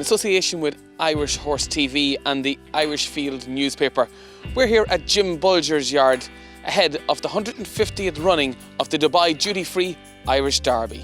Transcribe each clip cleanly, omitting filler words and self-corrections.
association with Irish Horse TV and the Irish Field newspaper, we're here at Jim Bolger's yard ahead of the 150th running of the Dubai duty-free Irish Derby.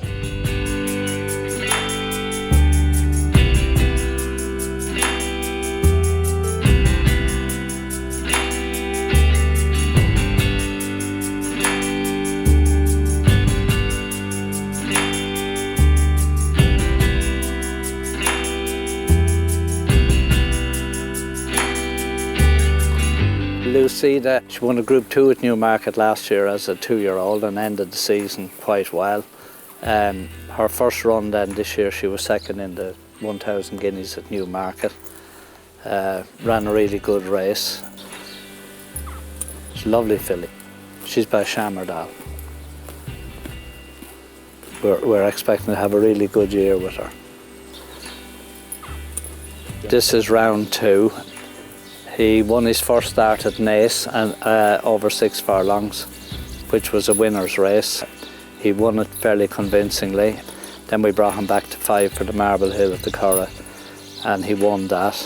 LUCIDA, she won a Group 2 at Newmarket last year as a 2-year-old and ended the season quite well. Her first run then this year, she was second in the 1,000 guineas at Newmarket. Ran a really good race. She's a lovely filly. She's by Shammerdal. We're expecting to have a really good year with her. This is round 2. He won his first start at Naas and over 6 furlongs, which was a winner's race. He won it fairly convincingly. Then we brought him back to 5 for the Marble Hill at the Curragh, and he won that.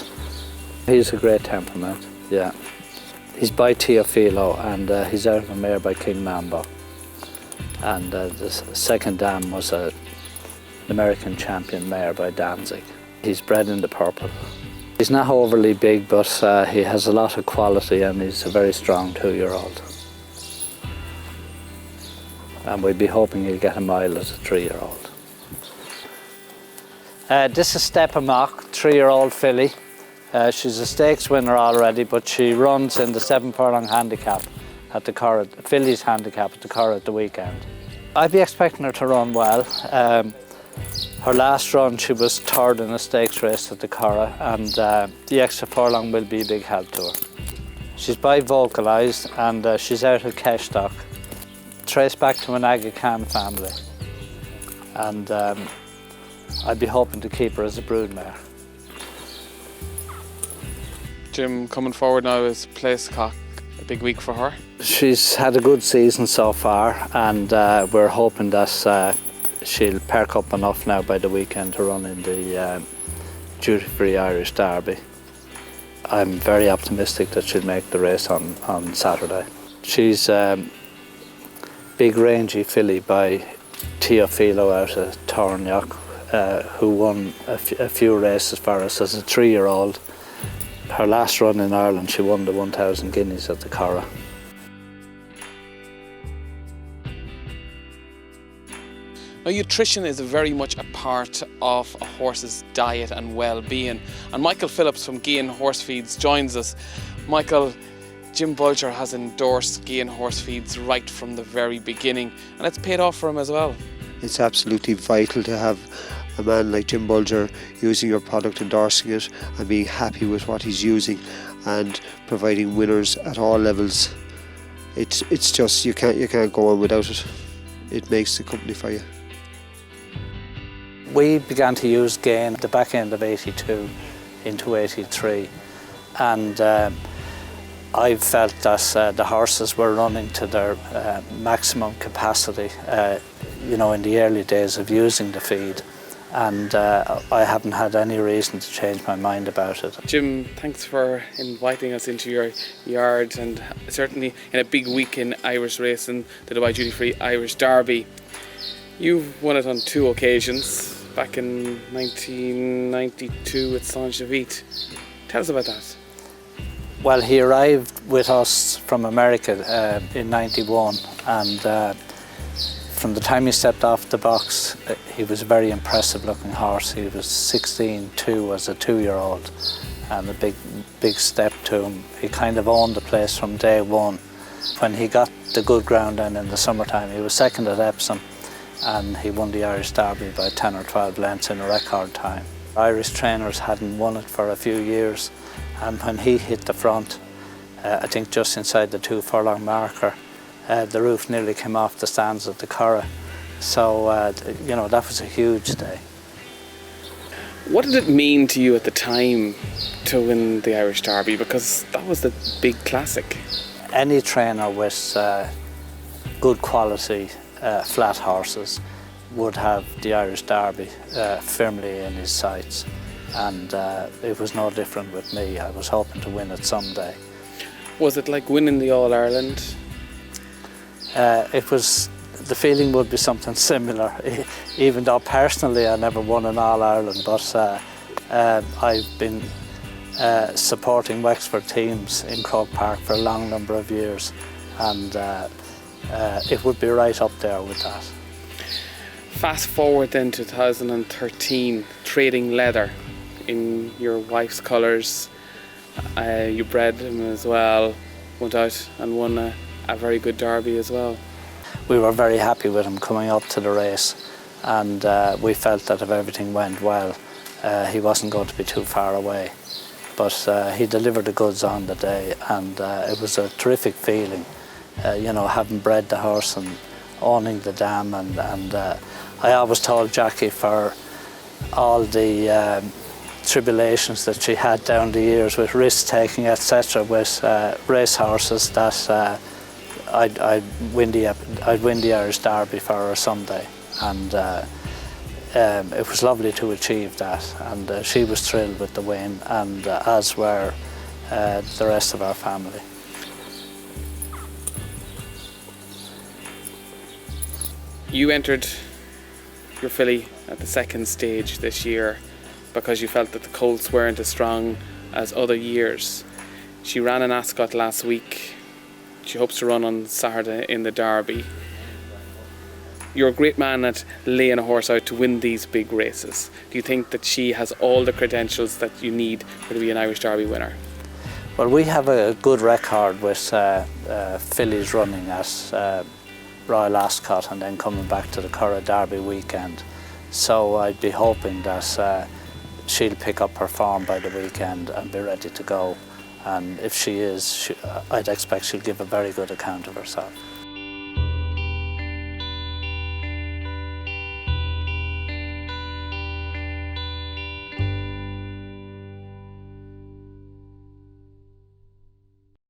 He's a great temperament, yeah. He's by Teofilo, and he's out of a mare by King Mambo. And the second dam was an American champion mare by Danzig. He's bred in the purple. He's not overly big, but he has a lot of quality and he's a very strong 2-year-old. And we'd be hoping he'll get a mile as a 3-year-old. This is STEIP, 3-year-old filly. She's a stakes winner already, but she runs in the 7 furlong handicap at the Curragh, filly's handicap at the Curragh at the weekend. I'd be expecting her to run well. Her last run, she was 3rd in a stakes race at the Curragh, and the extra furlong will be a big help to her. She's bi-vocalised and she's out of Keshtock, traced back to an Aga Khan family. And I'd be hoping to keep her as a broodmare. Jim, coming forward now is PLEASCACH, a big week for her. She's had a good season so far, and we're hoping that she'll perk up enough now by the weekend to run in the duty-free Irish Derby. I'm very optimistic that she'll make the race on Saturday. She's a big rangy filly by Teofilo out of Torniock, who won a few races for us as a 3-year-old. Her last run in Ireland, she won the 1,000 guineas at the Curragh. Now, nutrition is very much a part of a horse's diet and well-being, and Michael Phillips from Gian Horse Feeds joins us. Michael, Jim Bolger has endorsed Gian Horse Feeds right from the very beginning, and it's paid off for him as well. It's absolutely vital to have a man like Jim Bolger using your product, endorsing it and being happy with what he's using and providing winners at all levels. It's just, you can't go on without it. It makes the company for you. We began to use Gain at the back end of '82 into '83, and I felt that the horses were running to their maximum capacity, you know, in the early days of using the feed, and I haven't had any reason to change my mind about it. Jim, thanks for inviting us into your yard, and certainly in a big week in Irish racing, the Dubai Duty Free Irish Derby. You've won it on 2 occasions, back in 1992 at Saint-Javit. Tell us about that. Well, he arrived with us from America in '91, and from the time he stepped off the box, he was a very impressive looking horse. He was 16-2 as a 2-year-old, and a big step to him. He kind of owned the place from day one. When he got the good ground in the summertime, he was second at Epsom, and he won the Irish Derby by 10 or 12 lengths in a record time. Irish trainers hadn't won it for a few years, and when he hit the front, I think just inside the 2 furlong marker, the roof nearly came off the stands at the Curragh. So, you know, that was a huge day. What did it mean to you at the time to win the Irish Derby? Because that was the big classic. Any trainer with good quality flat horses would have the Irish Derby firmly in his sights. and it was no different with me. I was hoping to win it someday. Was it like winning the All-Ireland? It was, the feeling would be something similar, even though personally I never won an All-Ireland, but I've been supporting Wexford teams in Croke Park for a long number of years, and it would be right up there with that. Fast forward then to 2013, trading leather in your wife's colours. You bred him as well, went out and won a very good derby as well. We were very happy with him coming up to the race, and we felt that if everything went well, he wasn't going to be too far away. But he delivered the goods on the day, and it was a terrific feeling, you know, having bred the horse and owning the dam. And I always told Jackie, for all the tribulations that she had down the years with risk taking, etc., with race horses, that I'd win the Irish Derby for her someday, and it was lovely to achieve that, and she was thrilled with the win, and as were the rest of our family. You entered your filly at the second stage this year because you felt that the colts weren't as strong as other years. She ran in Ascot last week. She hopes to run on Saturday in the Derby. You're a great man at laying a horse out to win these big races. Do you think that she has all the credentials that you need for to be an Irish Derby winner? Well, we have a good record with fillies running at Royal Ascot and then coming back to the Curragh Derby weekend. So I'd be hoping that she'll pick up her form by the weekend and be ready to go. And if she is, I'd expect she'll give a very good account of herself.